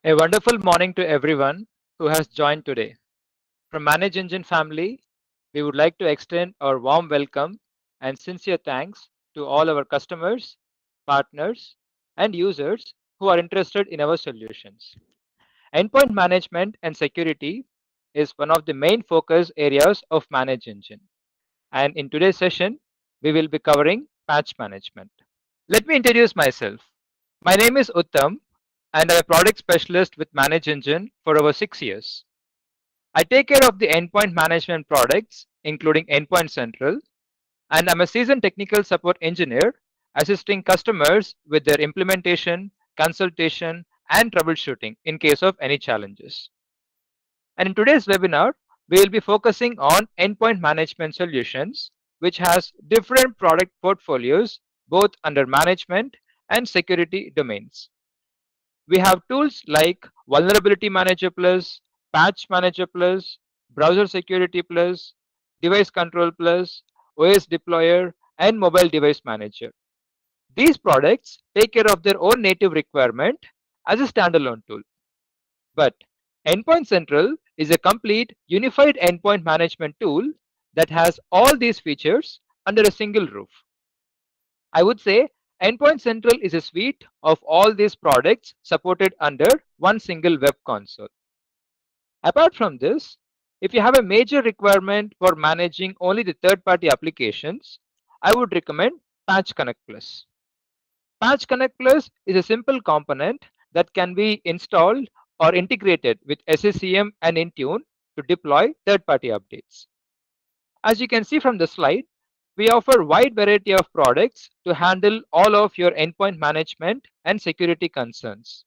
A wonderful morning to everyone who has joined today. From Manage Engine family, we would like to extend our warm welcome and sincere thanks to all our customers, partners, and users who are interested in our solutions. Endpoint management and security is one of the main focus areas of Manage Engine. And in today's session, we will be covering patch management. Let me introduce myself. My name is Uttam, and I'm a product specialist with Manage Engine for over 6 years. I take care of the endpoint management products, including Endpoint Central, and I'm a seasoned technical support engineer assisting customers with their implementation, consultation, and troubleshooting in case of any challenges. And in today's webinar, we will be focusing on endpoint management solutions, which has different product portfolios both under management and security domains. We have tools like Vulnerability Manager Plus, Patch Manager Plus, Browser Security Plus, Device Control Plus, OS Deployer, and Mobile Device Manager. These products take care of their own native requirement as a standalone tool. But Endpoint Central is a complete unified endpoint management tool that has all these features under a single roof. I would say Endpoint Central is a suite of all these products supported under one single web console. Apart from this, if you have a major requirement for managing only the third-party applications, I would recommend Patch Connect Plus. Patch Connect Plus is a simple component that can be installed or integrated with SCCM and Intune to deploy third-party updates. As you can see from the slide, we offer a wide variety of products to handle all of your endpoint management and security concerns.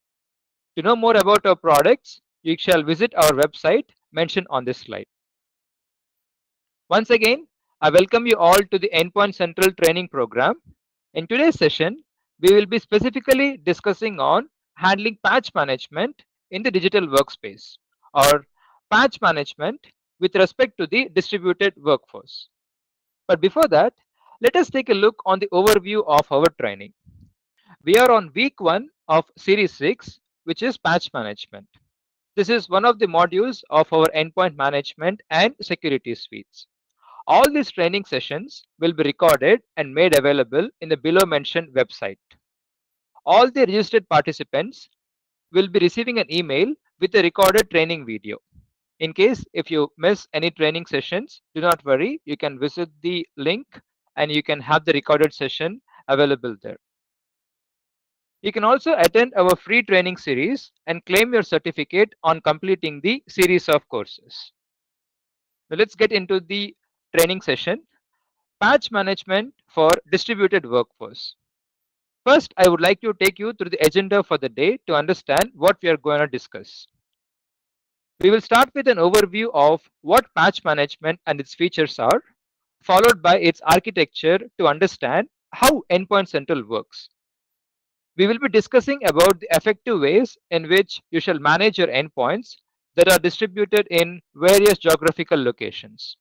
To know more about our products, you shall visit our website mentioned on this slide. Once again, I welcome you all to the Endpoint Central training program. In today's session, we will be specifically discussing on handling patch management in the digital workspace or patch management with respect to the distributed workforce. But before that, let us take a look on the overview of our training. We are on week 1 of series 6, which is patch management. This is one of the modules of our endpoint management and security suites. All these training sessions will be recorded and made available in the below mentioned website. All the registered participants will be receiving an email with a recorded training video. In case if you miss any training sessions, do not worry, you can visit the link and you can have the recorded session available there. You can also attend our free training series and claim your certificate on completing the series of courses. Now let's get into the training session. Patch management for distributed workforce. First, I would like to take you through the agenda for the day to understand what we are going to discuss. We will start with an overview of what patch management and its features are, followed by its architecture to understand how Endpoint Central works. We will be discussing about the effective ways in which you shall manage your endpoints that are distributed in various geographical locations.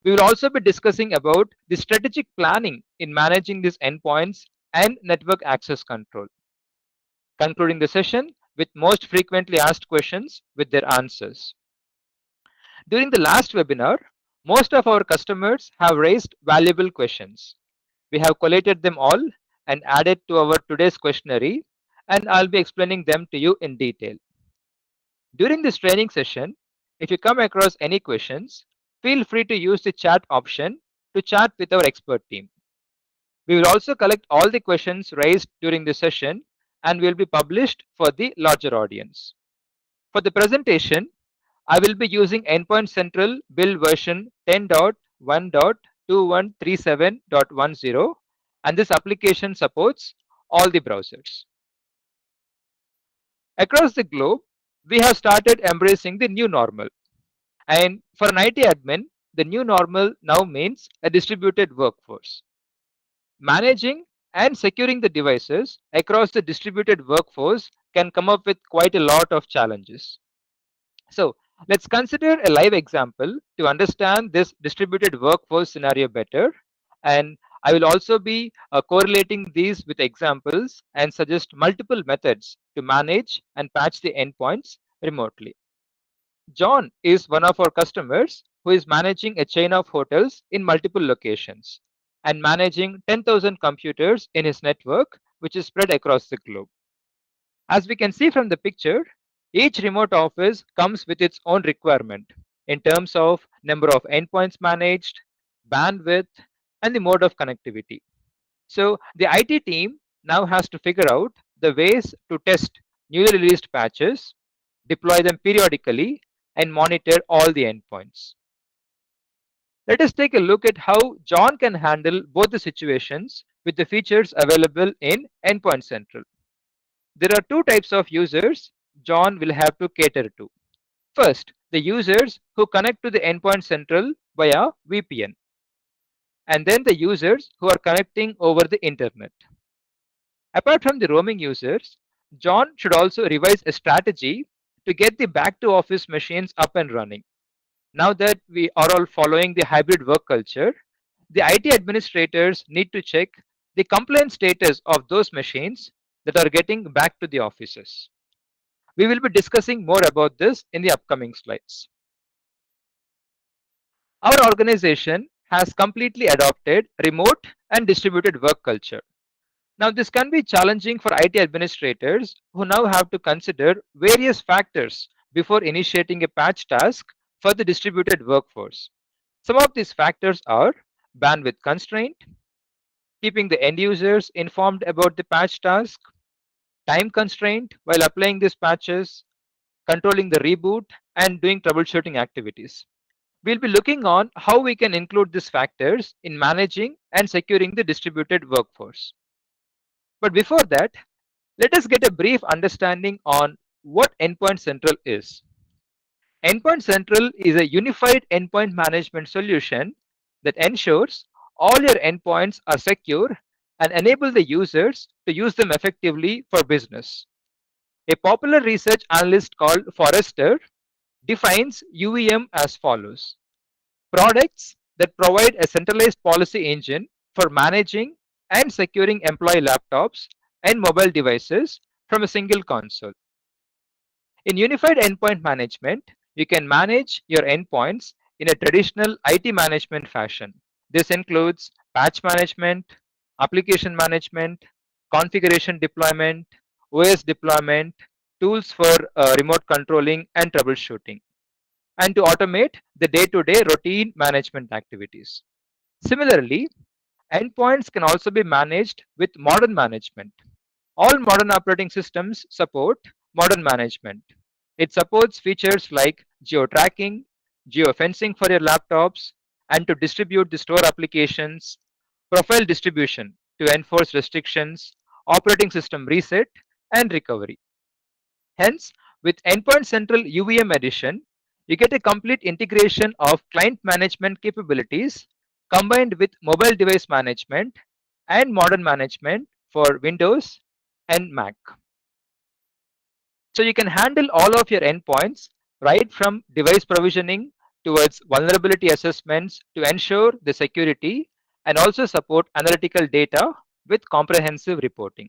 We will also be discussing about the strategic planning in managing these endpoints and network access control. Concluding the session with most frequently asked questions with their answers. During the last webinar, most of our customers have raised valuable questions. We have collated them all and added to our today's questionnaire, and I'll be explaining them to you in detail. During this training session, if you come across any questions, feel free to use the chat option to chat with our expert team. We will also collect all the questions raised during the session and will be published for the larger audience. For the presentation, I will be using Endpoint Central build version 10.1.2137.10, and this application supports all the browsers. Across the globe, we have started embracing the new normal. And for an IT admin, the new normal now means a distributed workforce. Managing and securing the devices across the distributed workforce can come up with quite a lot of challenges. So let's consider a live example to understand this distributed workforce scenario better. And I will also be correlating these with examples and suggest multiple methods to manage and patch the endpoints remotely. John is one of our customers who is managing a chain of hotels in multiple locations and managing 10,000 computers in his network, which is spread across the globe. As we can see from the picture, each remote office comes with its own requirement in terms of number of endpoints managed, bandwidth, and the mode of connectivity. So the IT team now has to figure out the ways to test newly released patches, deploy them periodically, and monitor all the endpoints. Let us take a look at how John can handle both the situations with the features available in Endpoint Central. There are two types of users John will have to cater to. First, the users who connect to the Endpoint Central via VPN, and then the users who are connecting over the internet. Apart from the roaming users, John should also revise a strategy to get the back to office machines up and running. Now that we are all following the hybrid work culture, the IT administrators need to check the compliance status of those machines that are getting back to the offices. We will be discussing more about this in the upcoming slides. Our organization has completely adopted remote and distributed work culture. Now, this can be challenging for IT administrators who now have to consider various factors before initiating a patch task for the distributed workforce. Some of these factors are bandwidth constraint, keeping the end users informed about the patch task, time constraint while applying these patches, controlling the reboot, and doing troubleshooting activities. We'll be looking on how we can include these factors in managing and securing the distributed workforce. But before that, let us get a brief understanding on what Endpoint Central is. Endpoint Central is a unified endpoint management solution that ensures all your endpoints are secure and enable the users to use them effectively for business. A popular research analyst called Forrester defines UEM as follows: products that provide a centralized policy engine for managing and securing employee laptops and mobile devices from a single console. In unified endpoint management, you can manage your endpoints in a traditional IT management fashion. This includes patch management, application management, configuration deployment, OS deployment, tools for remote controlling and troubleshooting, and to automate the day to day routine management activities. Similarly, endpoints can also be managed with modern management. All modern operating systems support modern management. It supports features like geo tracking, geofencing for your laptops, and to distribute the store applications, profile distribution to enforce restrictions, operating system reset, and recovery. Hence, with Endpoint Central UVM edition, you get a complete integration of client management capabilities combined with mobile device management and modern management for Windows and Mac. So you can handle all of your endpoints right from device provisioning towards vulnerability assessments to ensure the security and also support analytical data with comprehensive reporting.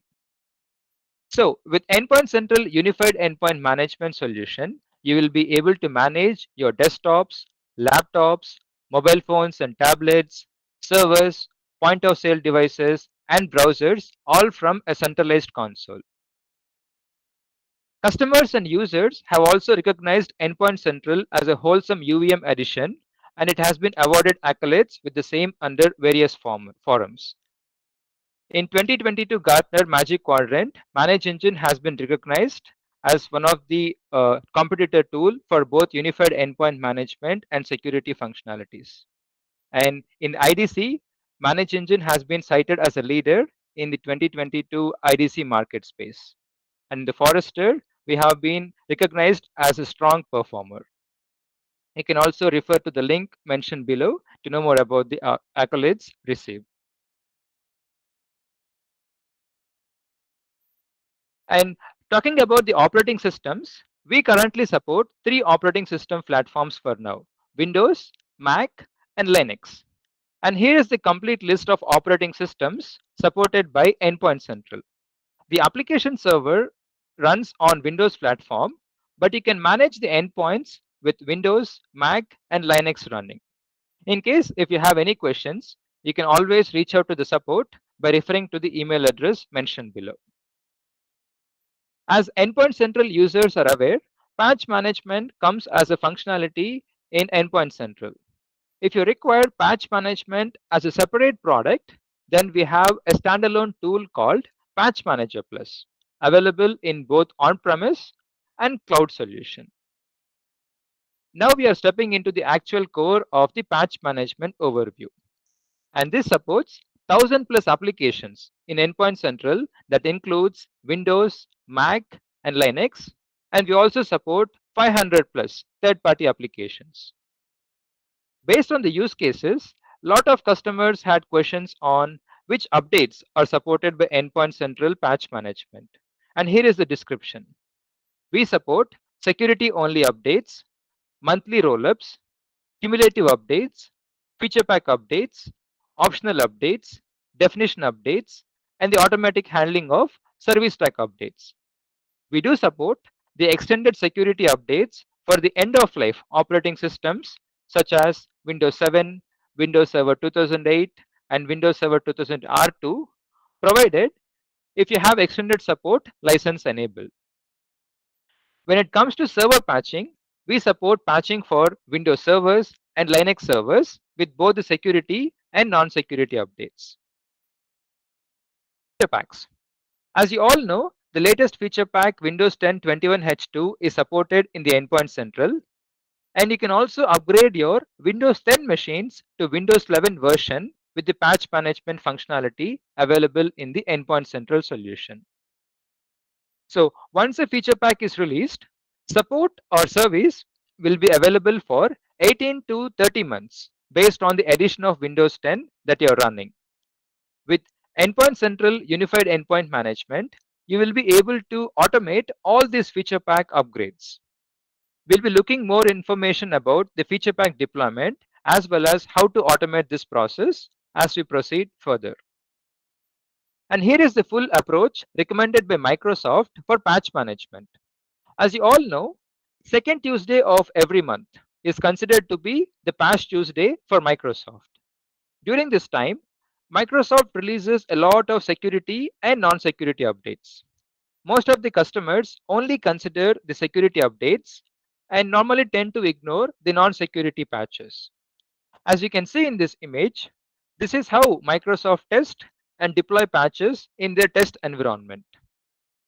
So with Endpoint Central Unified Endpoint Management Solution, you will be able to manage your desktops, laptops, mobile phones and tablets, servers, point of sale devices, and browsers all from a centralized console. Customers and users have also recognized Endpoint Central as a wholesome UVM addition, and it has been awarded accolades with the same under various forums. In 2022 Gartner Magic Quadrant, Manage Engine has been recognized as one of the competitor tool for both unified endpoint management and security functionalities. And in IDC, Manage Engine has been cited as a leader in the 2022 IDC market space. And in the Forrester, we have been recognized as a strong performer. You can also refer to the link mentioned below to know more about the accolades received. And talking about the operating systems, we currently support three operating system platforms for now: Windows, Mac, and Linux. And here is the complete list of operating systems supported by Endpoint Central. The application server runs on Windows platform, but you can manage the endpoints with Windows, Mac, and Linux running. In case if you have any questions, you can always reach out to the support by referring to the email address mentioned below. As Endpoint Central users are aware, patch management comes as a functionality in Endpoint Central. If you require patch management as a separate product, then we have a standalone tool called Patch Manager Plus, available in both on-premise and cloud solution. Now we are stepping into the actual core of the patch management overview. And this supports 1000 plus applications in Endpoint Central that includes Windows, Mac, and Linux. And we also support 500 plus third-party applications. Based on the use cases, a lot of customers had questions on which updates are supported by Endpoint Central Patch Management. And here is the description. We support security only updates, monthly rollups, cumulative updates, feature pack updates, optional updates, definition updates, and the automatic handling of service track updates. We do support the extended security updates for the end of life operating systems such as Windows 7, Windows Server 2008, and Windows Server 2000 R2, provided if you have extended support license enabled. When it comes to server patching, we support patching for Windows servers and Linux servers with both the security and non-security updates. Feature packs. As you all know, the latest feature pack Windows 10 21H2 is supported in the Endpoint Central, and you can also upgrade your Windows 10 machines to Windows 11 version with the patch management functionality available in the Endpoint Central solution. So once a feature pack is released, support or service will be available for 18 to 30 months based on the addition of Windows 10 that you're running. With Endpoint Central Unified Endpoint Management, you will be able to automate all these feature pack upgrades. We'll be looking more information about the feature pack deployment as well as how to automate this process as we proceed further. And here is the full approach recommended by Microsoft for patch management. As you all know, second Tuesday of every month is considered to be the Patch Tuesday for Microsoft. During this time, Microsoft releases a lot of security and non-security updates. Most of the customers only consider the security updates and normally tend to ignore the non-security patches. As you can see in this image, this is how Microsoft test and deploy patches in their test environment.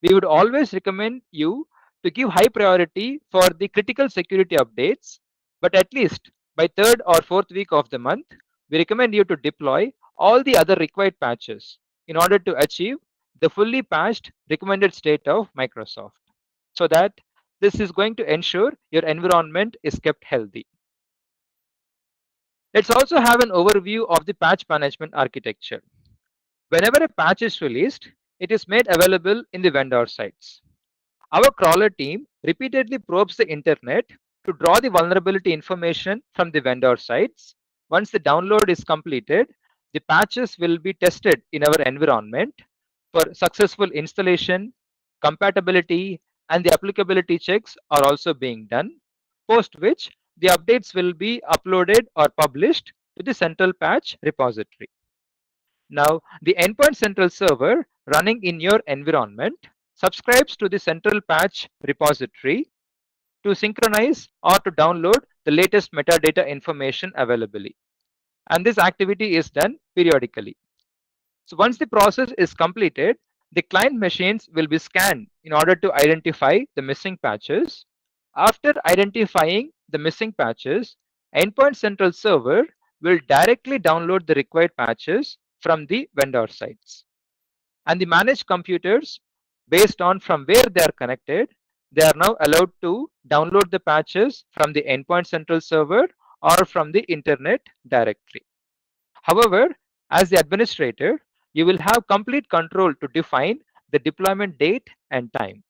We would always recommend you to give high priority for the critical security updates, but at least by third or fourth week of the month, we recommend you to deploy all the other required patches in order to achieve the fully patched recommended state of Microsoft, so that this is going to ensure your environment is kept healthy. Let's also have an overview of the patch management architecture. Whenever a patch is released, it is made available in the vendor sites. Our crawler team repeatedly probes the internet to draw the vulnerability information from the vendor sites. Once the download is completed, the patches will be tested in our environment for successful installation, compatibility, and the applicability checks are also being done, post which the updates will be uploaded or published to the central patch repository. Now, the Endpoint Central server running in your environment subscribes to the central patch repository to synchronize or to download the latest metadata information availability. And this activity is done periodically. So once the process is completed, the client machines will be scanned in order to identify the missing patches. After identifying the missing patches, Endpoint Central server will directly download the required patches from the vendor sites. And the managed computers, based on from where they are connected, they are now allowed to download the patches from the Endpoint Central server or from the internet directly. However, as the administrator, you will have complete control to define the deployment date and time.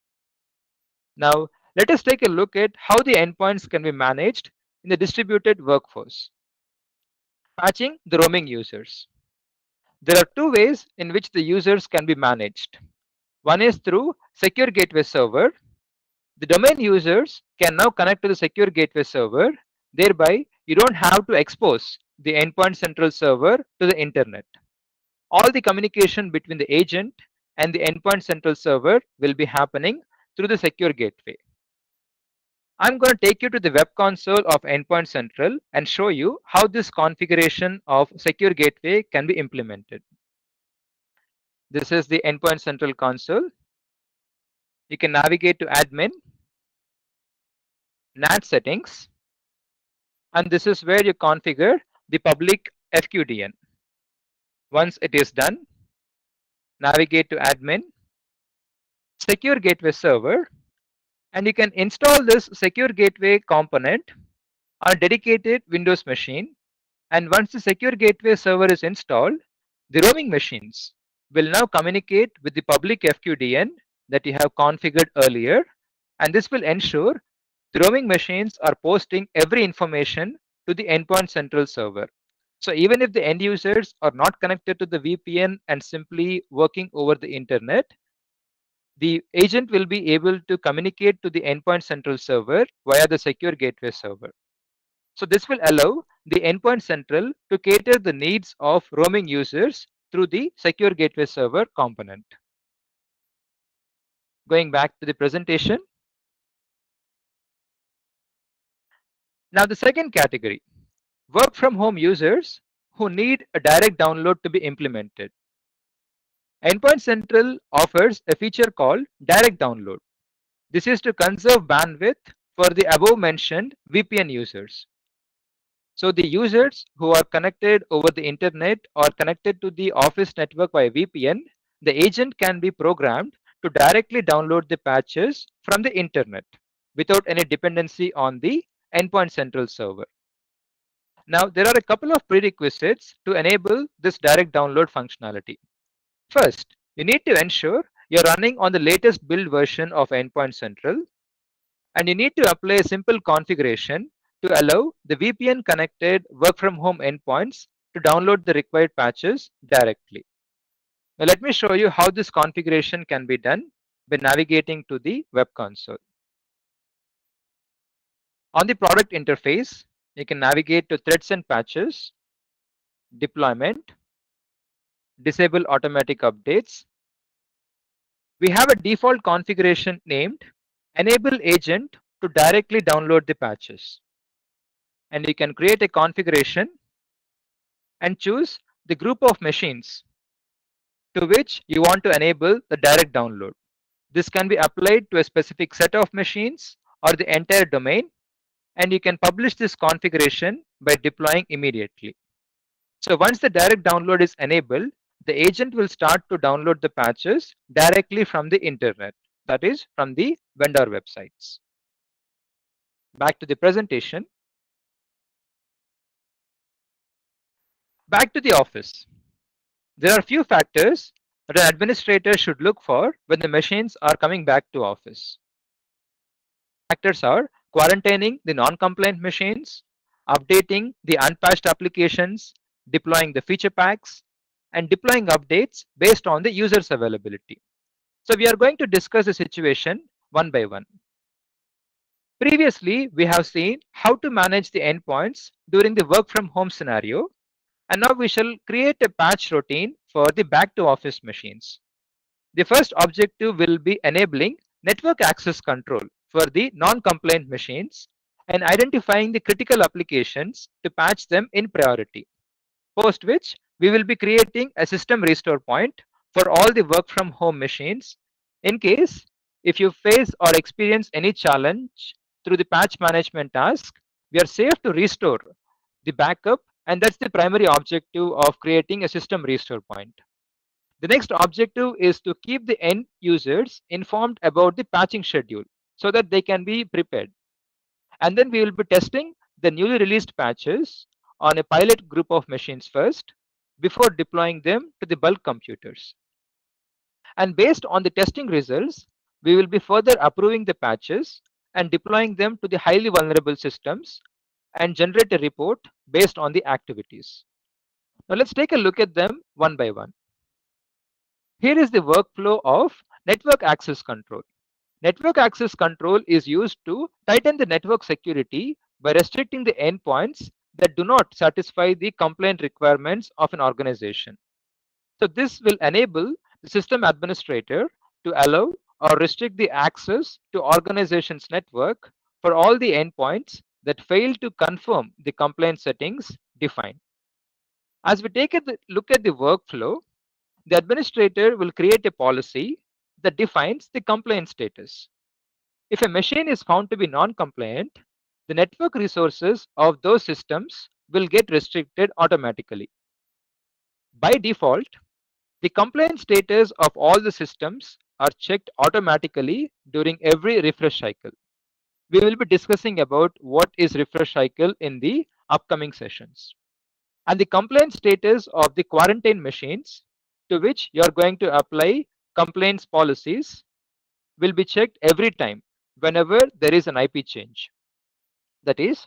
Now, let us take a look at how the endpoints can be managed in the distributed workforce. Patching the roaming users. There are two ways in which the users can be managed. One is through secure gateway server. The domain users can now connect to the secure gateway server. Thereby, you don't have to expose the endpoint central server to the internet. All the communication between the agent and the endpoint central server will be happening through the secure gateway. I'm going to take you to the web console of Endpoint Central and show you how this configuration of secure gateway can be implemented. This is the Endpoint Central console. You can navigate to admin, NAT settings, and this is where you configure the public FQDN. Once it is done, navigate to admin, secure gateway server, and you can install this secure gateway component on a dedicated Windows machine. And once the secure gateway server is installed, the roaming machines will now communicate with the public FQDN that you have configured earlier, and this will ensure the roaming machines are posting every information to the endpoint central server. So even if the end users are not connected to the VPN and simply working over the internet, the agent will be able to communicate to the endpoint central server via the secure gateway server. So this will allow the endpoint central to cater the needs of roaming users through the secure gateway server component. Going back to the presentation. Now the second category, work from home users who need a direct download to be implemented. Endpoint Central offers a feature called direct download. This is to conserve bandwidth for the above mentioned VPN users. So the users who are connected over the internet or connected to the office network by VPN, the agent can be programmed to directly download the patches from the internet without any dependency on the Endpoint Central server. Now, there are a couple of prerequisites to enable this direct download functionality. First, you need to ensure you're running on the latest build version of Endpoint Central, and you need to apply a simple configuration to allow the VPN connected work from home endpoints to download the required patches directly. Now let me show you how this configuration can be done by navigating to the web console. On the product interface, you can navigate to threads and patches, deployment, disable automatic updates. We have a default configuration named enable agent to directly download the patches. And you can create a configuration and choose the group of machines to which you want to enable the direct download. This can be applied to a specific set of machines or the entire domain, and you can publish this configuration by deploying immediately. So once the direct download is enabled, the agent will start to download the patches directly from the internet, that is from the vendor websites. Back to the presentation. Back to the office. There are few factors that an administrator should look for when the machines are coming back to office. Factors are quarantining the non-compliant machines, updating the unpatched applications, deploying the feature packs, and deploying updates based on the user's availability. So we are going to discuss the situation one by one. Previously, we have seen how to manage the endpoints during the work from home scenario, and now we shall create a patch routine for the back to office machines. The first objective will be enabling network access control for the non-compliant machines and identifying the critical applications to patch them in priority. Post which, we will be creating a system restore point for all the work from home machines in case if you face or experience any challenge through the patch management task, we are safe to restore the backup, and that's the primary objective of creating a system restore point. The next objective is to keep the end users informed about the patching schedule so that they can be prepared. And then we will be testing the newly released patches on a pilot group of machines first before deploying them to the bulk computers. And based on the testing results, we will be further approving the patches and deploying them to the highly vulnerable systems and generate a report based on the activities. Now let's take a look at them one by one. Here is the workflow of network access control. Network access control is used to tighten the network security by restricting the endpoints that do not satisfy the compliant requirements of an organization. So this will enable the system administrator to allow or restrict the access to organization's network for all the endpoints that fail to confirm the compliance settings defined. As we take a look at the workflow, the administrator will create a policy that defines the compliance status. If a machine is found to be non-compliant, the network resources of those systems will get restricted automatically. By default, the compliance status of all the systems are checked automatically during every refresh cycle. We will be discussing about what is refresh cycle in the upcoming sessions. And the compliance status of the quarantine machines to which you are going to apply compliance policies will be checked every time whenever there is an IP change. That is,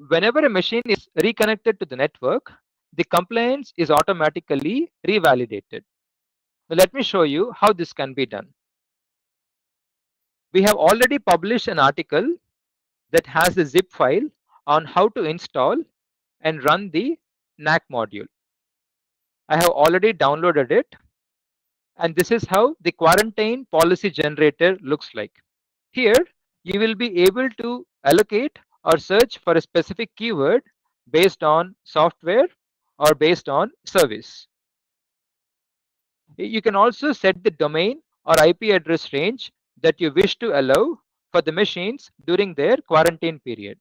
whenever a machine is reconnected to the network, the compliance is automatically revalidated. Now let me show you how this can be done. We have already published an article that has a zip file on how to install and run the NAC module. I have already downloaded it, and this is how the quarantine policy generator looks like. Here, you will be able to allocate or search for a specific keyword based on software or based on service. You can also set the domain or IP address range that you wish to allow for the machines during their quarantine period.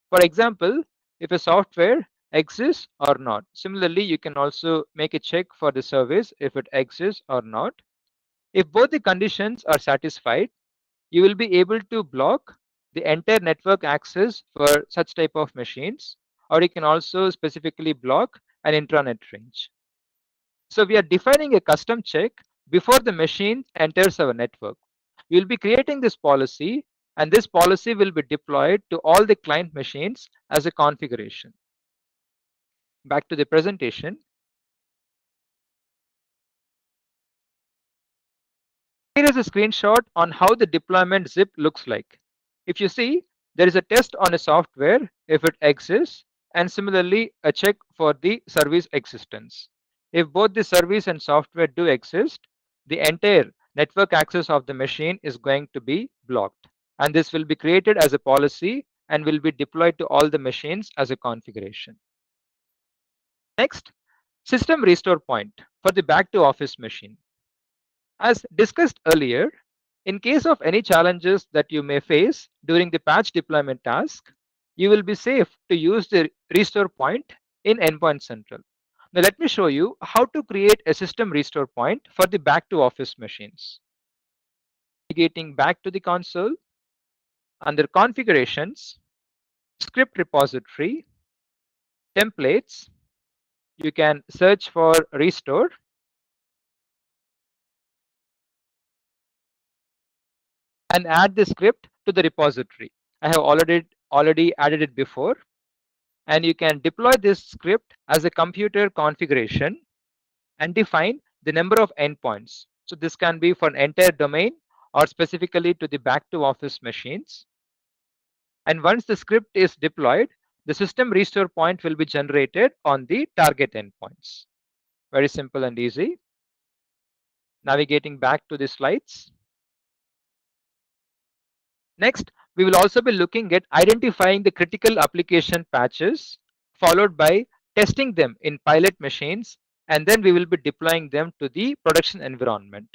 For example, if a software exists or not. Similarly, you can also make a check for the service if it exists or not. If both the conditions are satisfied, you will be able to block the entire network access for such type of machines, or you can also specifically block an intranet range. So we are defining a custom check before the machine enters our network. We will be creating this policy, and this policy will be deployed to all the client machines as a configuration. Back to the presentation. Here is a screenshot on how the deployment zip looks like. If you see, there is a test on a software if it exists, and similarly a check for the service existence. If both the service and software do exist, the entire network access of the machine is going to be blocked. And this will be created as a policy and will be deployed to all the machines as a configuration. Next, system restore point for the back to office machine. As discussed earlier, in case of any challenges that you may face during the patch deployment task, you will be safe to use the restore point in Endpoint Central. Now let me show you how to create a system restore point for the back to office machines. Navigating back to the console, under configurations, script repository, templates, you can search for restore. And add the script to the repository. I have already added it before, and you can deploy this script as a computer configuration and define the number of endpoints. So this can be for an entire domain or specifically to the back to office machines. And once the script is deployed, the system restore point will be generated on the target endpoints. Very simple and easy. Navigating back to the slides. Next, we will also be looking at identifying the critical application patches, followed by testing them in pilot machines, and then we will be deploying them to the production environment.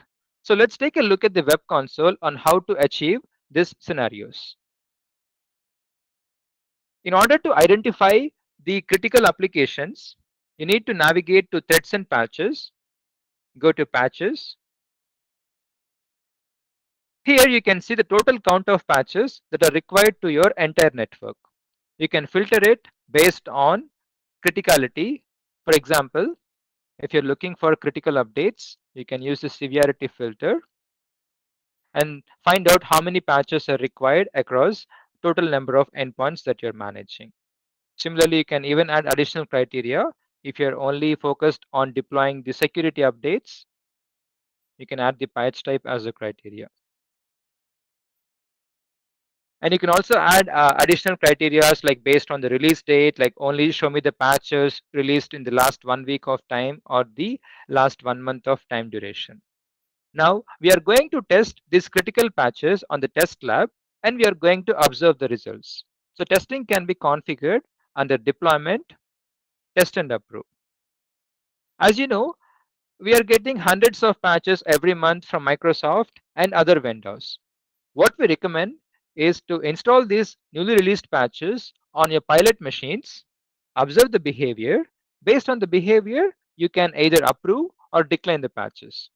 So let's take a look at the web console on how to achieve these scenarios. In order to identify the critical applications, you need to navigate to threads and patches, go to patches. Here you can see the total count of patches that are required to your entire network. You can filter it based on criticality. For example, if you're looking for critical updates, you can use the severity filter and find out how many patches are required across total number of endpoints that you're managing. Similarly, you can even add additional criteria If you're only focused on deploying the security updates, you can add the patch type as a criteria. And you can also add additional criterias like based on the release date, like only show me the patches released in the last 1 week of time or the last 1 month of time duration. Now we are going to test these critical patches on the test lab and we are going to observe the results. So testing can be configured under deployment, test and approve. As you know, we are getting hundreds of patches every month from Microsoft and other vendors. What we recommend is to install these newly released patches on your pilot machines, observe the behavior. Based on the behavior, you can either approve or decline the patches.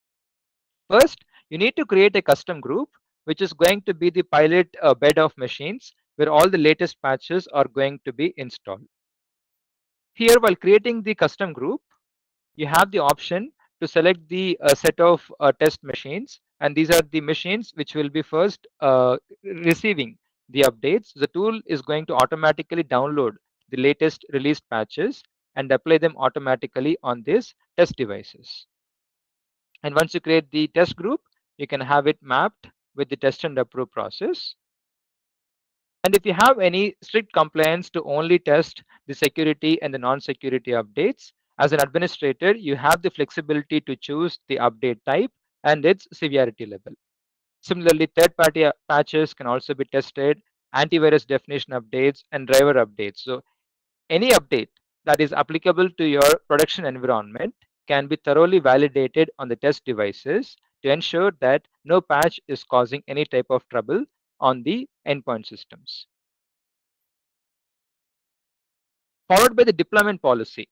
First, you need to create a custom group, which is going to be the pilot bed of machines where all the latest patches are going to be installed. Here, while creating the custom group, you have the option to select the set of test machines, and these are the machines which will be first receiving the updates. The tool is going to automatically download the latest released patches and apply them automatically on these test devices. And once you create the test group, you can have it mapped with the test and approve process. And if you have any strict compliance to only test the security and the non-security updates, as an administrator, you have the flexibility to choose the update type and its severity level. Similarly, third-party patches can also be tested, antivirus definition updates, and driver updates. So any update that is applicable to your production environment can be thoroughly validated on the test devices to ensure that no patch is causing any type of trouble on the endpoint systems. Followed by the deployment policy.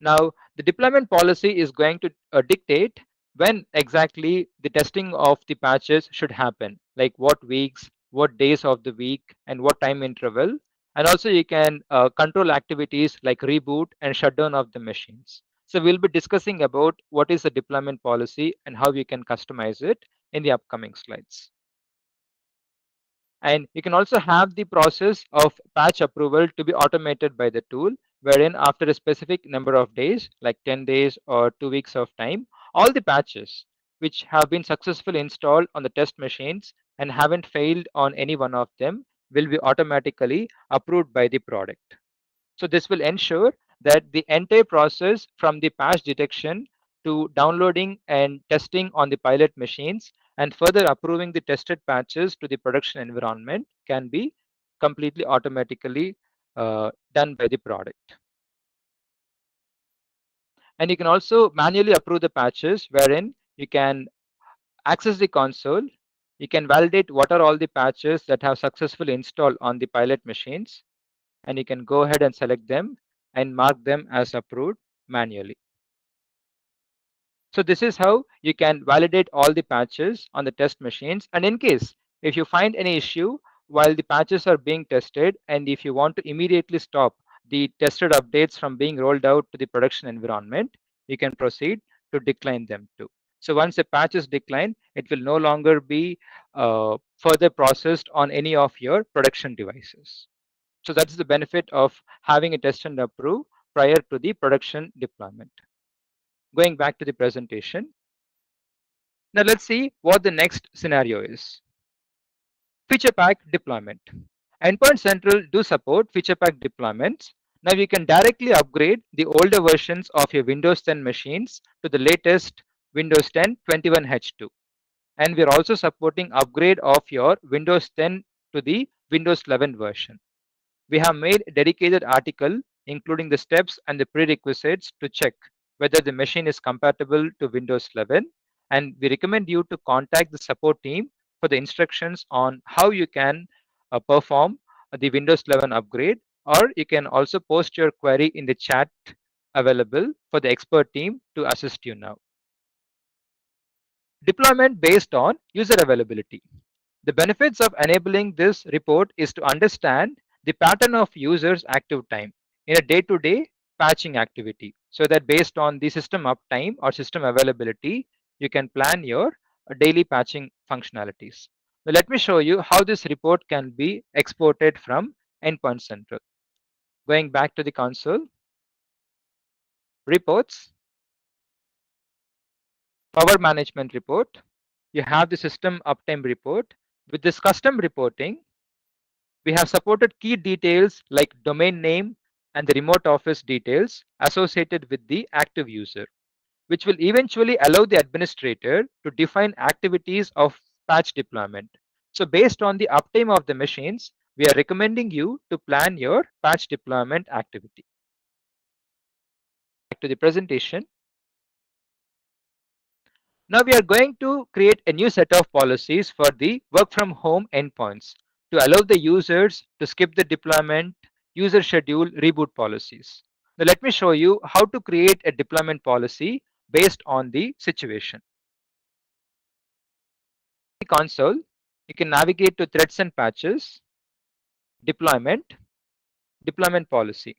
Now, the deployment policy is going to dictate when exactly the testing of the patches should happen, like what weeks, what days of the week, and what time interval. And also, you can control activities like reboot and shutdown of the machines. So, we'll be discussing about what is the deployment policy and how you can customize it in the upcoming slides. And you can also have the process of patch approval to be automated by the tool, wherein after a specific number of days, like 10 days or 2 weeks of time, all the patches which have been successfully installed on the test machines and haven't failed on any one of them will be automatically approved by the product. So this will ensure that the entire process from the patch detection to downloading and testing on the pilot machines and further approving the tested patches to the production environment can be completely automatically done by the product. And you can also manually approve the patches wherein you can access the console. You can validate what are all the patches that have successfully installed on the pilot machines, and you can go ahead and select them and mark them as approved manually. So this is how you can validate all the patches on the test machines. And in case if you find any issue while the patches are being tested, and if you want to immediately stop the tested updates from being rolled out to the production environment, you can proceed to decline them too. So once a patch is declined, it will no longer be further processed on any of your production devices. So that's the benefit of having a test and approve prior to the production deployment. Going back to the presentation. Now let's see what the next scenario is. Feature pack deployment. Endpoint Central do support feature pack deployments. Now you can directly upgrade the older versions of your Windows 10 machines to the latest Windows 10 21H2. And we're also supporting upgrade of your Windows 10 to the Windows 11 version. We have made a dedicated article including the steps and the prerequisites to check whether the machine is compatible to Windows 11, and we recommend you to contact the support team for the instructions on how you can perform the Windows 11 upgrade, or you can also post your query in the chat available for the expert team to assist you now. Deployment based on user availability. The benefits of enabling this report is to understand the pattern of users' active time in a day-to-day patching activity, so that based on the system uptime or system availability, you can plan your daily patching functionalities. Now, let me show you how this report can be exported from Endpoint Central. Going back to the console, reports, power management report. You have the system uptime report. With this custom reporting, we have supported key details like domain name and the remote office details associated with the active user, which will eventually allow the administrator to define activities of patch deployment. So based on the uptime of the machines, we are recommending you to plan your patch deployment activity. Back to the presentation. Now we are going to create a new set of policies for the work from home endpoints to allow the users to skip the deployment, user schedule, reboot policies. Now let me show you how to create a deployment policy based on the situation. The console, you can navigate to threads and patches, deployment, deployment policy.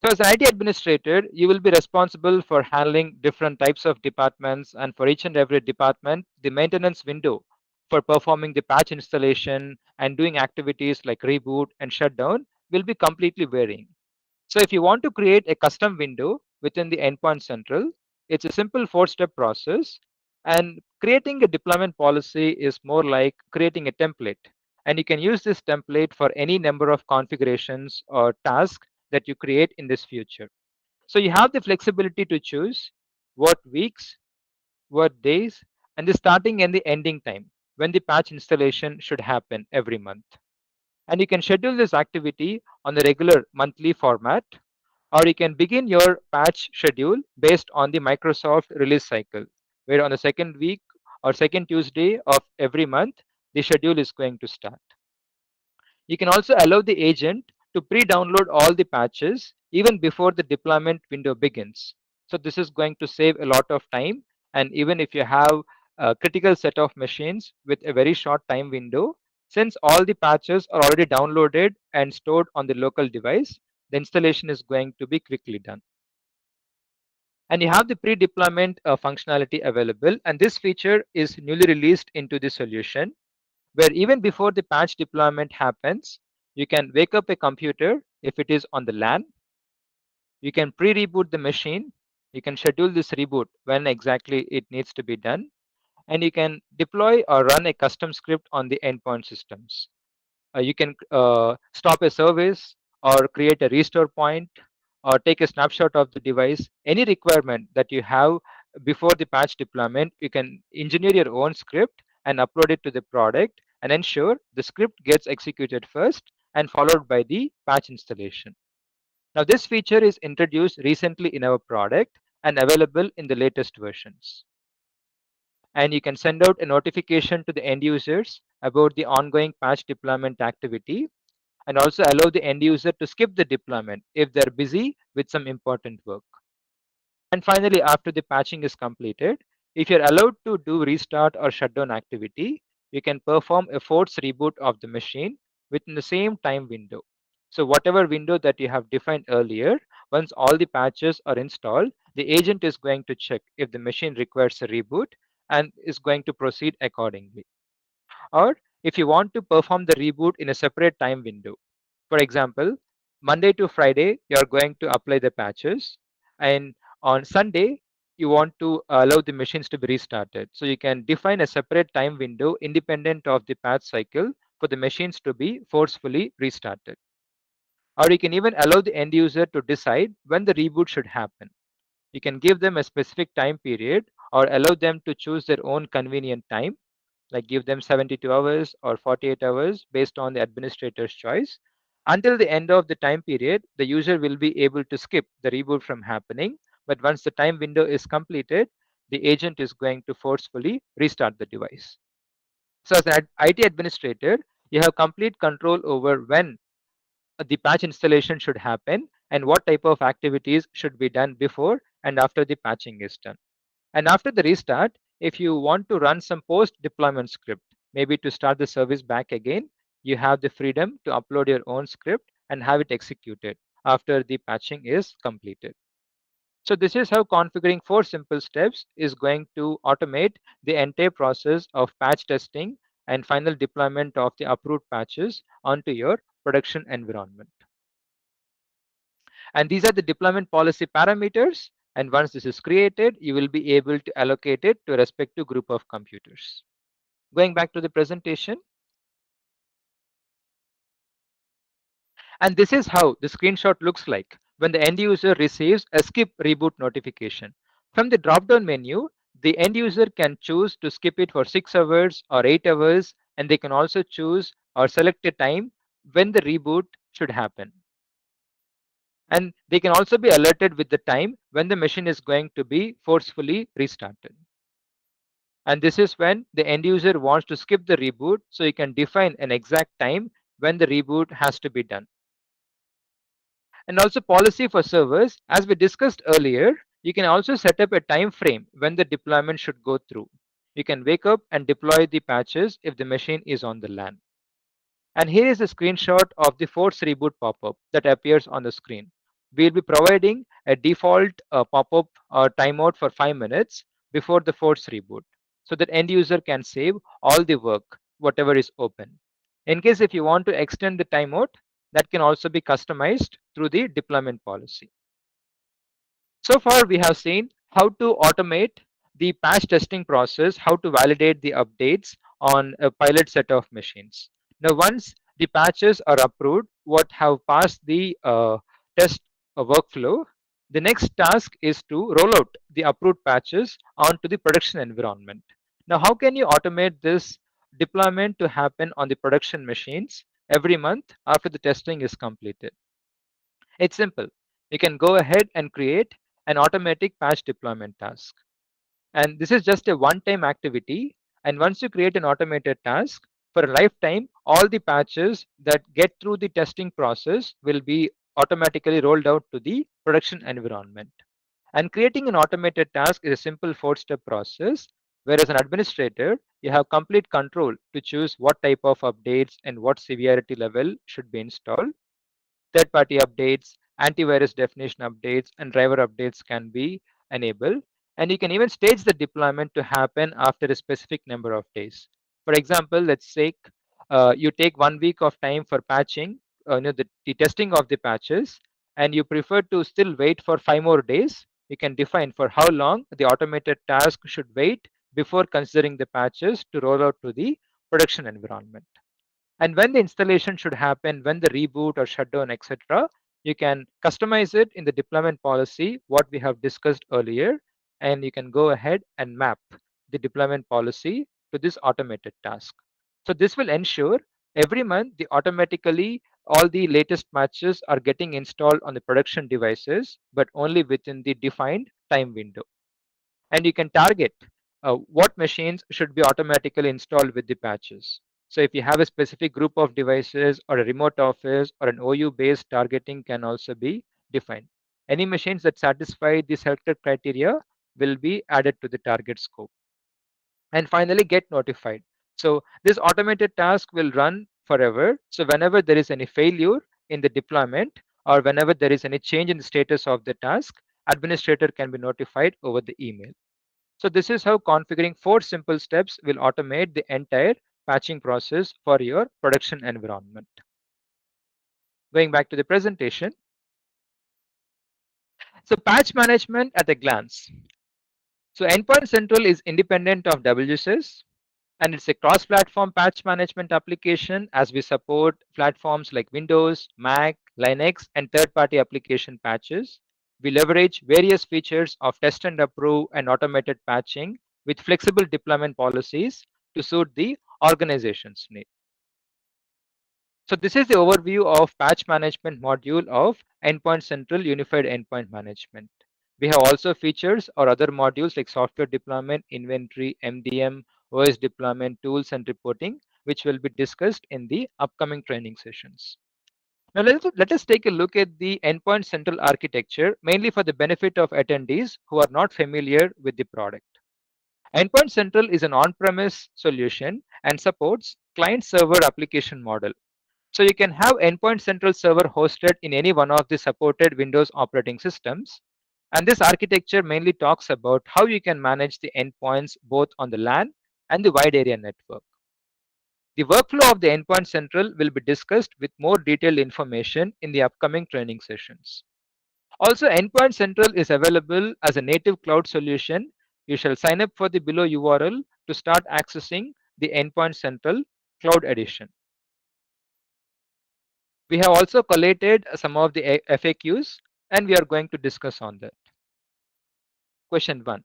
So as an IT administrator, you will be responsible for handling different types of departments, and for each and every department, the maintenance window for performing the patch installation and doing activities like reboot and shutdown will be completely varying. So if you want to create a custom window within the Endpoint Central, it's a simple four-step process. And creating a deployment policy is more like creating a template. And you can use this template for any number of configurations or tasks that you create in this future. So you have the flexibility to choose what weeks, what days, and the starting and the ending time when the patch installation should happen every month. And you can schedule this activity on the regular monthly format, or you can begin your patch schedule based on the Microsoft release cycle, where on the second week or second Tuesday of every month, the schedule is going to start. You can also allow the agent to pre-download all the patches even before the deployment window begins. So this is going to save a lot of time. And even if you have a critical set of machines with a very short time window, since all the patches are already downloaded and stored on the local device, the installation is going to be quickly done. And you have the pre-deployment functionality available, and this feature is newly released into the solution, where even before the patch deployment happens, you can wake up a computer if it is on the LAN. You can pre-reboot the machine. You can schedule this reboot when exactly it needs to be done, and you can deploy or run a custom script on the endpoint systems. You can stop a service or create a restore point or take a snapshot of the device. Any requirement that you have before the patch deployment, you can engineer your own script and upload it to the product and ensure the script gets executed first and followed by the patch installation. Now this feature is introduced recently in our product and available in the latest versions. And you can send out a notification to the end users about the ongoing patch deployment activity, and also allow the end user to skip the deployment if they're busy with some important work. And finally, after the patching is completed, if you're allowed to do restart or shutdown activity, you can perform a force reboot of the machine within the same time window. So whatever window that you have defined earlier, once all the patches are installed, the agent is going to check if the machine requires a reboot and is going to proceed accordingly. Or if you want to perform the reboot in a separate time window, for example, Monday to Friday, you are going to apply the patches, and on Sunday, you want to allow the machines to be restarted. So you can define a separate time window independent of the patch cycle for the machines to be forcefully restarted. Or you can even allow the end user to decide when the reboot should happen. You can give them a specific time period or allow them to choose their own convenient time, like give them 72 hours or 48 hours based on the administrator's choice. Until the end of the time period, the user will be able to skip the reboot from happening. But once the time window is completed, the agent is going to forcefully restart the device. So as an IT administrator, you have complete control over when the patch installation should happen and what type of activities should be done before and after the patching is done. And after the restart, if you want to run some post deployment script, maybe to start the service back again, you have the freedom to upload your own script and have it executed after the patching is completed. So this is how configuring 4 simple steps is going to automate the entire process of patch testing and final deployment of the approved patches onto your production environment. And these are the deployment policy parameters. And once this is created, you will be able to allocate it to a respective group of computers. Going back to the presentation, and this is how the screenshot looks like when the end user receives a skip reboot notification. From the drop down menu, the end user can choose to skip it for 6 hours or 8 hours, and they can also choose or select a time when the reboot should happen. And they can also be alerted with the time when the machine is going to be forcefully restarted. And this is when the end user wants to skip the reboot, so you can define an exact time when the reboot has to be done. And also policy for servers, as we discussed earlier, you can also set up a time frame when the deployment should go through. You can wake up and deploy the patches if the machine is on the LAN. And here is a screenshot of the force reboot pop-up that appears on the screen. We'll be providing a default pop-up or timeout for 5 minutes before the force reboot, so that end user can save all the work, whatever is open. In case if you want to extend the timeout, that can also be customized through the deployment policy. So far, we have seen how to automate the patch testing process, how to validate the updates on a pilot set of machines. Now, once the patches are approved, what have passed the test workflow, the next task is to roll out the approved patches onto the production environment. Now, how can you automate this deployment to happen on the production machines every month after the testing is completed? It's simple. You can go ahead and create an automatic patch deployment task. And this is just a one-time activity. And once you create an automated task, for a lifetime, all the patches that get through the testing process will be automatically rolled out to the production environment. And creating an automated task is a simple 4-step process, whereas an administrator, you have complete control to choose what type of updates and what severity level should be installed. Third-party updates, antivirus definition updates, and driver updates can be enabled. And you can even stage the deployment to happen after a specific number of days. For example, let's say you take 1 week of time for patching, the testing of the patches, and you prefer to still wait for 5 more days. You can define for how long the automated task should wait before considering the patches to roll out to the production environment. And when the installation should happen, when the reboot or shutdown, etc., you can customize it in the deployment policy, what we have discussed earlier, and you can go ahead and map the deployment policy to this automated task. So this will ensure every month the automatically all the latest patches are getting installed on the production devices, but only within the defined time window. And you can target what machines should be automatically installed with the patches. So if you have a specific group of devices or a remote office or an OU based targeting can also be defined. Any machines that satisfy the selected criteria will be added to the target scope. And finally, get notified. So this automated task will run forever. So whenever there is any failure in the deployment or whenever there is any change in the status of the task, administrator can be notified over the email. So this is how configuring 4 simple steps will automate the entire patching process for your production environment. Going back to the presentation. So patch management at a glance. So Endpoint Central is independent of WSS and it's a cross-platform patch management application as we support platforms like Windows, Mac, Linux, and third-party application patches. We leverage various features of test and approve and automated patching with flexible deployment policies to suit the organization's need. So this is the overview of patch management module of Endpoint Central Unified Endpoint Management. We have also features or other modules like software deployment, inventory, MDM, OS deployment, tools and reporting, which will be discussed in the upcoming training sessions. Now let us take a look at the Endpoint Central architecture, mainly for the benefit of attendees who are not familiar with the product. Endpoint Central is an on-premise solution and supports client-server application model. So you can have Endpoint Central Server hosted in any one of the supported Windows operating systems. And this architecture mainly talks about how you can manage the endpoints both on the LAN and the wide area network. The workflow of the Endpoint Central will be discussed with more detailed information in the upcoming training sessions. Also, Endpoint Central is available as a native cloud solution. You shall sign up for the below URL to start accessing the Endpoint Central Cloud Edition. We have also collated some of the FAQs and we are going to discuss on that. Question 1.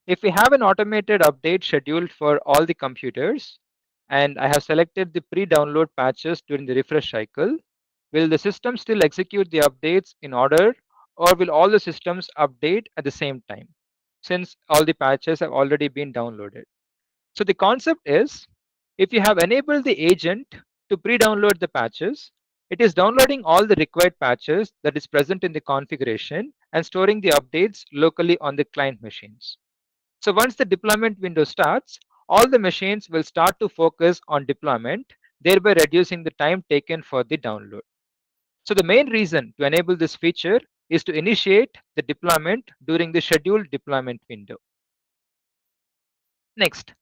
If we have an automated update scheduled for all the computers and I have selected the pre-download patches during the refresh cycle, will the system still execute the updates in order or will all the systems update at the same time since all the patches have already been downloaded? So the concept is if you have enabled the agent to pre-download the patches, it is downloading all the required patches that is present in the configuration and storing the updates locally on the client machines. So once the deployment window starts, all the machines will start to focus on deployment, thereby reducing the time taken for the download. So the main reason to enable this feature is to initiate the deployment during the scheduled deployment window. Next,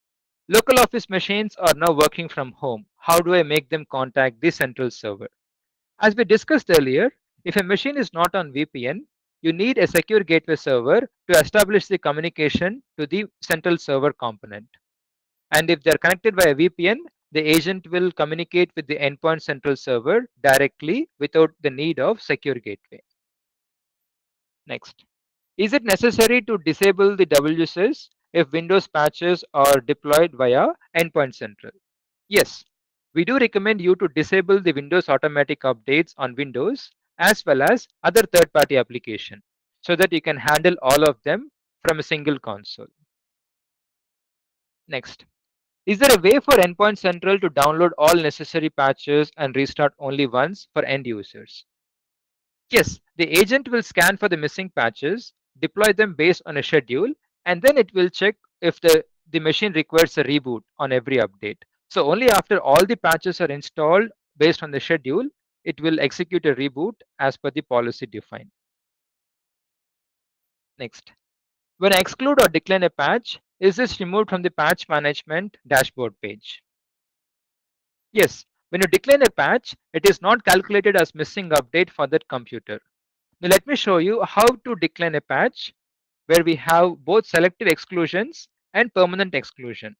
local office machines are now working from home. How do I make them contact the central server? As we discussed earlier, if a machine is not on VPN, you need a secure gateway server to establish the communication to the central server component. And if they're connected via VPN, the agent will communicate with the endpoint central server directly without the need of secure gateway. Next, is it necessary to disable the WSS if Windows patches are deployed via Endpoint Central? Yes, we do recommend you to disable the Windows automatic updates on Windows as well as other third-party application so that you can handle all of them from a single console. Next, is there a way for Endpoint Central to download all necessary patches and restart only once for end users? Yes, the agent will scan for the missing patches, deploy them based on a schedule, and then it will check if the machine requires a reboot on every update. So only after all the patches are installed based on the schedule, it will execute a reboot as per the policy defined. Next, when I exclude or decline a patch, is this removed from the patch management dashboard page? Yes, when you decline a patch, it is not calculated as missing update for that computer. Now let me show you how to decline a patch where we have both selective exclusions and permanent exclusion.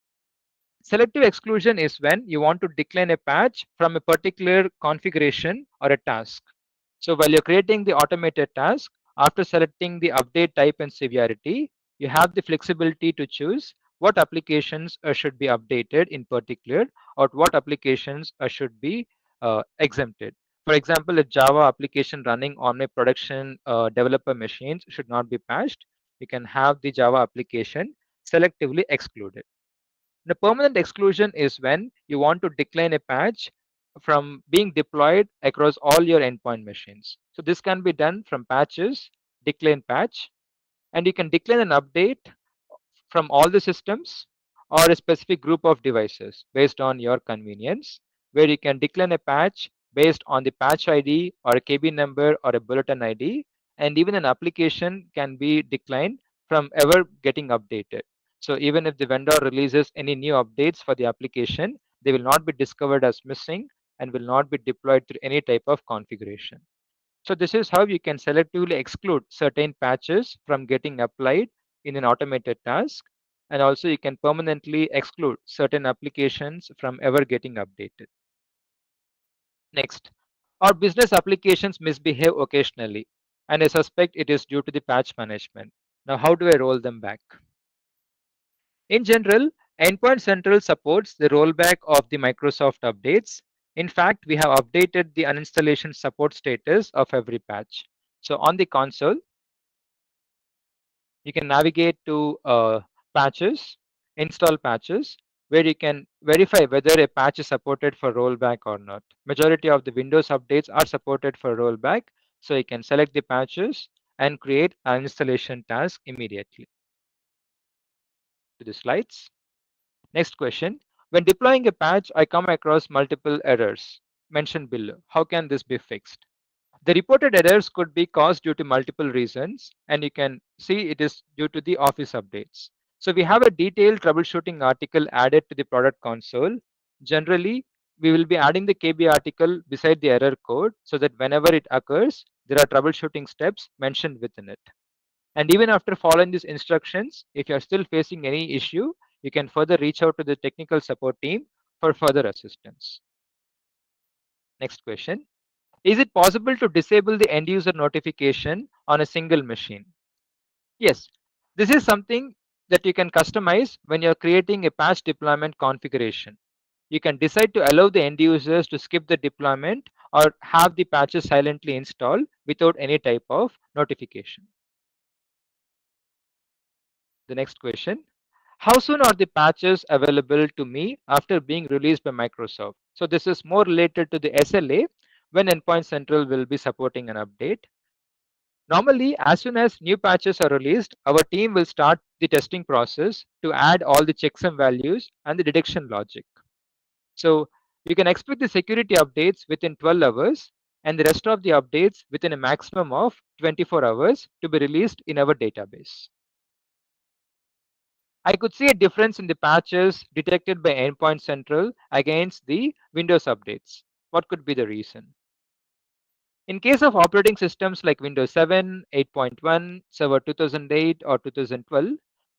Selective exclusion is when you want to decline a patch from a particular configuration or a task. So while you're creating the automated task, after selecting the update type and severity, you have the flexibility to choose what applications should be updated in particular or what applications should be exempted. For example, a Java application running on a production developer machines should not be patched. You can have the Java application selectively excluded. The permanent exclusion is when you want to decline a patch from being deployed across all your endpoint machines. So this can be done from patches, decline patch, and you can decline an update from all the systems or a specific group of devices based on your convenience, where you can decline a patch based on the patch ID or a KB number or a bulletin ID, and even an application can be declined from ever getting updated. So even if the vendor releases any new updates for the application, they will not be discovered as missing and will not be deployed through any type of configuration. So this is how you can selectively exclude certain patches from getting applied in an automated task. And also you can permanently exclude certain applications from ever getting updated. Next, our business applications misbehave occasionally, and I suspect it is due to the patch management. Now, how do I roll them back? In general, Endpoint Central supports the rollback of the Microsoft updates. In fact, we have updated the uninstallation support status of every patch. So on the console, you can navigate to patches, install patches, where you can verify whether a patch is supported for rollback or not. Majority of the Windows updates are supported for rollback, so you can select the patches and create an installation task immediately. To the slides. Next question. When deploying a patch, I come across multiple errors mentioned below. How can this be fixed? The reported errors could be caused due to multiple reasons, and you can see it is due to the Office updates. So we have a detailed troubleshooting article added to the product console. Generally, we will be adding the KB article beside the error code so that whenever it occurs, there are troubleshooting steps mentioned within it. And even after following these instructions, if you are still facing any issue, you can further reach out to the technical support team for further assistance. Next question. Is it possible to disable the end user notification on a single machine? Yes, this is something that you can customize when you're creating a patch deployment configuration. You can decide to allow the end users to skip the deployment or have the patches silently installed without any type of notification. The next question. How soon are the patches available to me after being released by Microsoft? So this is more related to the SLA when Endpoint Central will be supporting an update. Normally, as soon as new patches are released, our team will start the testing process to add all the checksum values and the detection logic. So you can expect the security updates within 12 hours and the rest of the updates within a maximum of 24 hours to be released in our database. I could see a difference in the patches detected by Endpoint Central against the Windows updates. What could be the reason? In case of operating systems like Windows 7, 8.1, Server 2008 or 2012,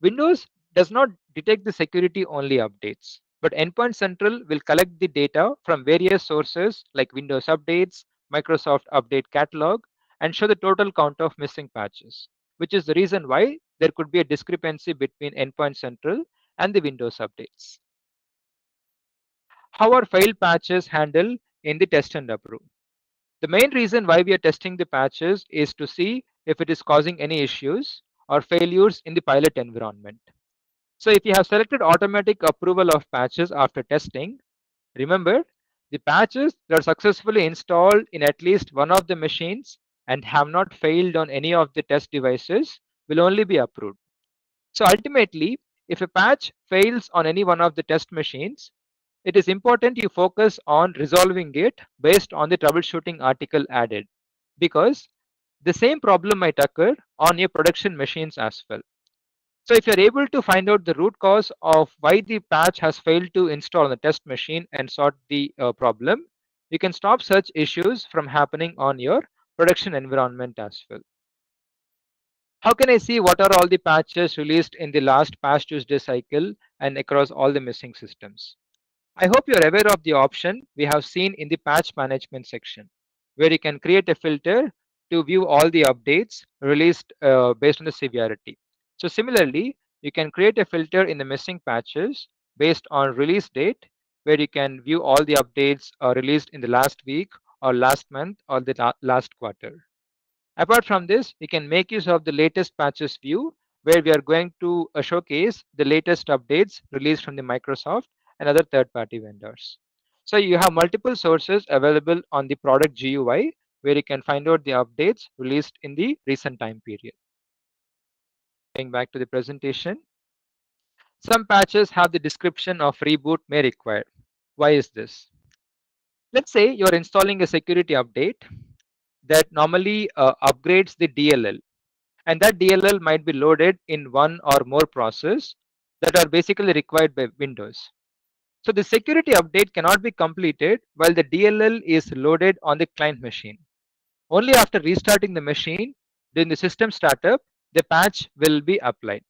Windows does not detect the security only updates, but Endpoint Central will collect the data from various sources like Windows updates, Microsoft Update Catalog, and show the total count of missing patches, which is the reason why there could be a discrepancy between Endpoint Central and the Windows updates. How are failed patches handled in the test and approve? The main reason why we are testing the patches is to see if it is causing any issues or failures in the pilot environment. So if you have selected automatic approval of patches after testing, remember the patches that are successfully installed in at least one of the machines and have not failed on any of the test devices will only be approved. So ultimately, if a patch fails on any one of the test machines, it is important you focus on resolving it based on the troubleshooting article added, because the same problem might occur on your production machines as well. So if you're able to find out the root cause of why the patch has failed to install on the test machine and sort the problem, you can stop such issues from happening on your production environment as well. How can I see what are all the patches released in the last Patch Tuesday cycle and across all the missing systems? I hope you're aware of the option we have seen in the patch management section, where you can create a filter to view all the updates released based on the severity. So similarly, you can create a filter in the missing patches based on release date, where you can view all the updates released in the last week or last month or the last quarter. Apart from this, we can make use of the latest patches view, where we are going to showcase the latest updates released from the Microsoft and other third-party vendors. So you have multiple sources available on the product GUI, where you can find out the updates released in the recent time period. Going back to the presentation, some patches have the description of reboot may require. Why is this? Let's say you're installing a security update that normally upgrades the DLL, and that DLL might be loaded in one or more process that are basically required by Windows. So the security update cannot be completed while the DLL is loaded on the client machine. Only after restarting the machine during the system startup, the patch will be applied.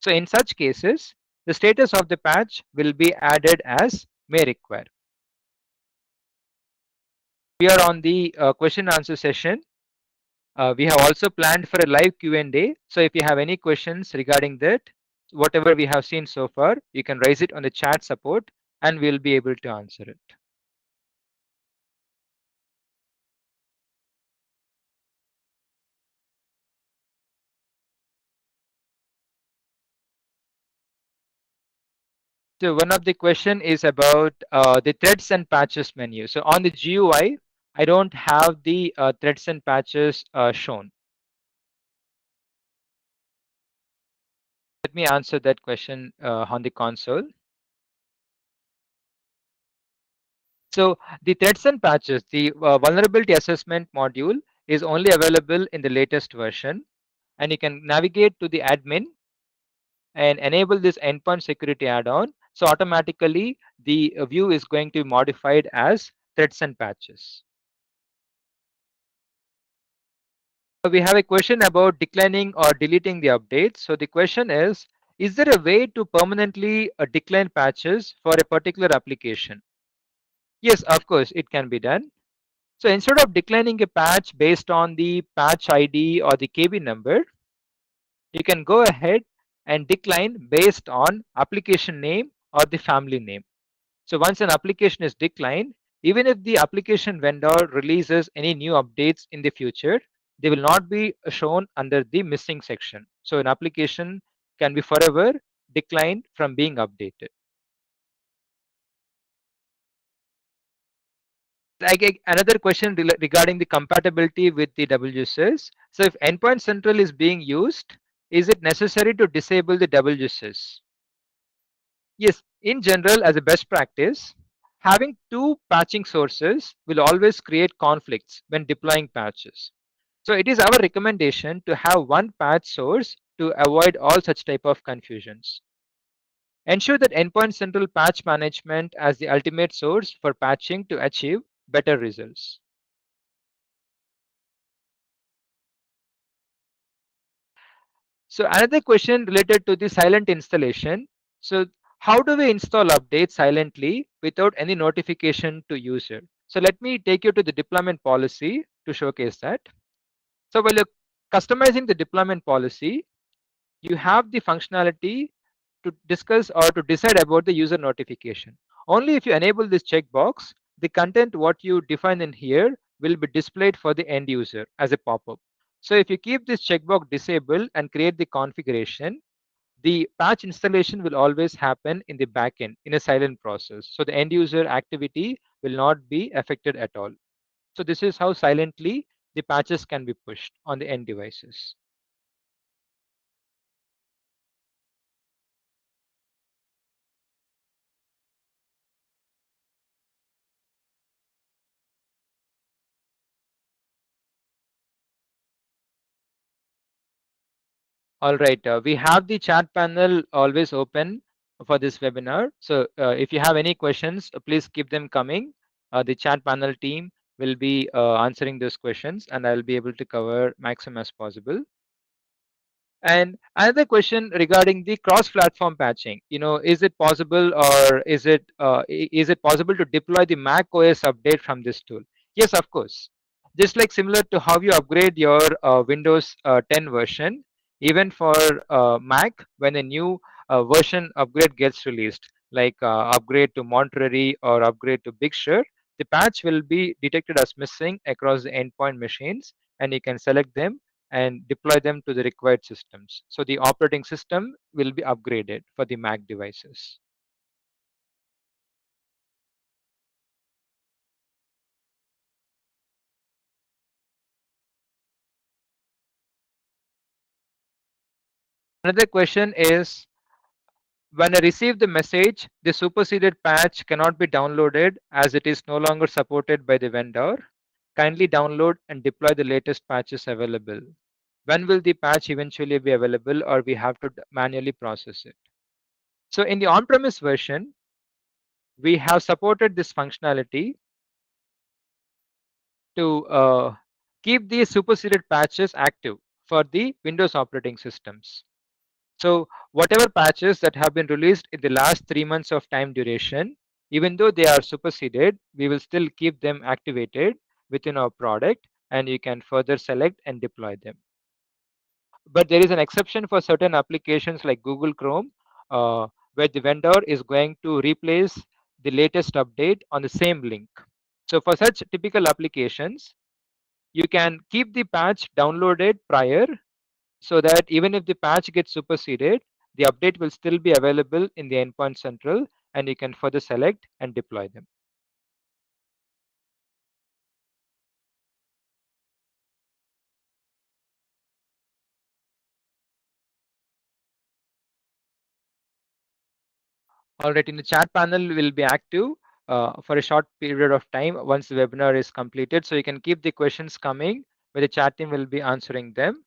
So in such cases, the status of the patch will be added as may require. We are on the question answer session. We have also planned for a live Q&A. So if you have any questions regarding that, whatever we have seen so far, you can raise it on the chat support and we'll be able to answer it. So one of the question is about the threads and patches menu. So on the GUI, I don't have the threads and patches shown. Let me answer that question on the console. So the threads and patches, the vulnerability assessment module is only available in the latest version, and you can navigate to the admin and enable this endpoint security add-on. So automatically the view is going to be modified as threads and patches. We have a question about declining or deleting the updates. So the question is there a way to permanently decline patches for a particular application? Yes, of course, it can be done. So instead of declining a patch based on the patch ID or the KB number, you can go ahead and decline based on application name or the family name. So once an application is declined, even if the application vendor releases any new updates in the future, they will not be shown under the missing section. So an application can be forever declined from being updated. Another question regarding the compatibility with the WSS. So if Endpoint Central is being used, is it necessary to disable the WSS? Yes, in general, as a best practice, having two patching sources will always create conflicts when deploying patches. So it is our recommendation to have one patch source to avoid all such type of confusions. Ensure that Endpoint Central Patch Management as the ultimate source for patching to achieve better results. So another question related to the silent installation. So how do we install updates silently without any notification to user? So let me take you to the deployment policy to showcase that. So while you're customizing the deployment policy, you have the functionality to discuss or to decide about the user notification. Only if you enable this checkbox, the content what you define in here will be displayed for the end user as a pop-up. So if you keep this checkbox disabled and create the configuration, the patch installation will always happen in the backend in a silent process. So the end user activity will not be affected at all. So this is how silently the patches can be pushed on the end devices. All right, we have the chat panel always open for this webinar. So if you have any questions, please keep them coming. The chat panel team will be answering those questions and I'll be able to cover maximum as possible. And another question regarding the cross-platform patching. Is it possible or is it possible to deploy the Mac OS update from this tool? Yes, of course. Just like similar to how you upgrade your Windows 10 version, even for Mac, when a new version upgrade gets released, like upgrade to Monterey or upgrade to Big Sur, the patch will be detected as missing across the endpoint machines, and you can select them and deploy them to the required systems. So the operating system will be upgraded for the Mac devices. Another question is, when I receive the message, the superseded patch cannot be downloaded as it is no longer supported by the vendor. Kindly download and deploy the latest patches available. When will the patch eventually be available or we have to manually process it? So in the on-premise version, we have supported this functionality to keep these superseded patches active for the Windows operating systems. So whatever patches that have been released in the last 3 months of time duration, even though they are superseded, we will still keep them activated within our product and you can further select and deploy them. But there is an exception for certain applications like Google Chrome, where the vendor is going to replace the latest update on the same link. So for such typical applications, you can keep the patch downloaded prior so that even if the patch gets superseded, the update will still be available in the endpoint central and you can further select and deploy them. All right, in the chat panel will be active for a short period of time once the webinar is completed. So you can keep the questions coming where the chat team will be answering them.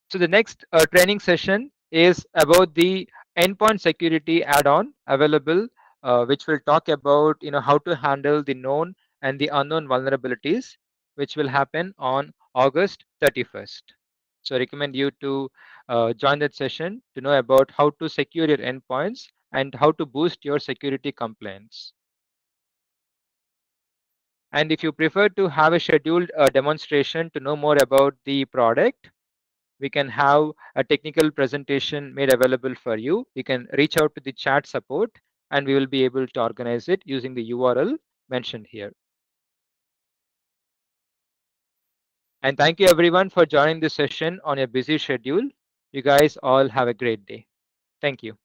So the next training session is about the endpoint security add-on available, which will talk about how to handle the known and the unknown vulnerabilities. which will happen on August 31st. So I recommend you to join that session to know about how to secure your endpoints and how to boost your security compliance. And if you prefer to have a scheduled demonstration to know more about the product, we can have a technical presentation made available for you. You can reach out to the chat support and we will be able to organize it using the URL mentioned here. And thank you everyone for joining this session on your busy schedule. You guys all have a great day. Thank you.